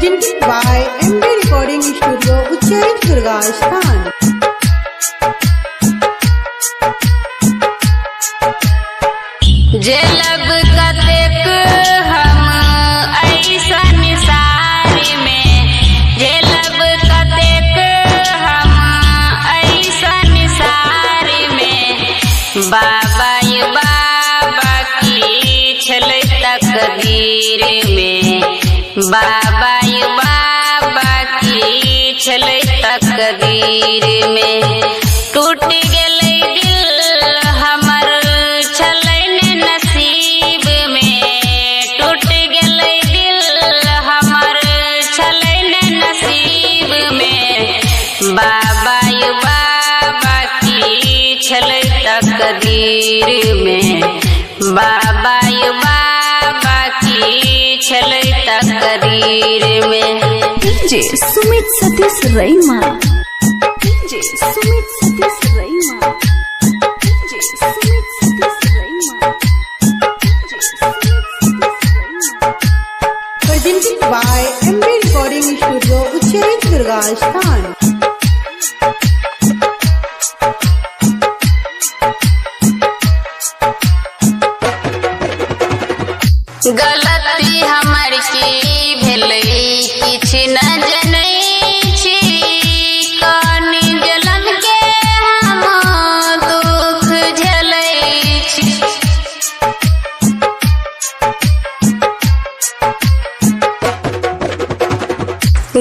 Presented by MD Recording Studio, Uchcharit Durga Sthan. जेलब कतेक हम ऐसन सारी में, जेलब कतेक हम ऐसन सारी में, बाबा ये बाबा की छलै तकदीर में, बाबा ये बाबा की छलै तकदीर में। टूट गेलै दिल हमर छलै नसीब में, टूट गेलै दिल हमर छलै नसीब में, बाबा ये बाबा की छलै तकदीर में, बाबा ये बाबा की छलै तकदीर में। DJ Sumit Satish रैमा, DJ Sumit Satish रैमा, DJ Sumit Satish रैमा, DJ Sumit Satish रैमा। Presented by MD Recording Studio, Uchcharit Durga Sthan. गलती हमर की भेलै किछ न जनै छी, कानी जलन के हम दुख झेलै छी।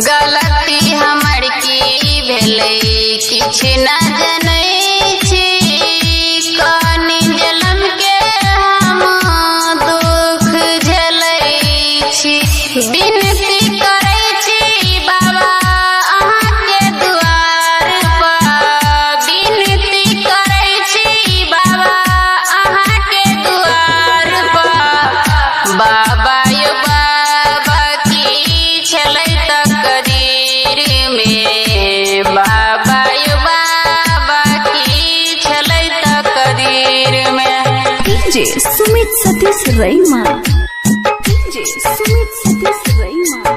गलती हमर की भेलै किछ न जनै छी, कानी जलन के हम दुख झेलै छी। विनती करै छी बाबा अहाँके दुआर पर, विनती करै छी बाबा अहाँके दुआर पर, बाबा ये बाबा की छलै तकदीर में, बाबा ये बाबा की छलै तकदीर में। DJ Sumit Satish रैमा, DJ Sumit Satish रैमा,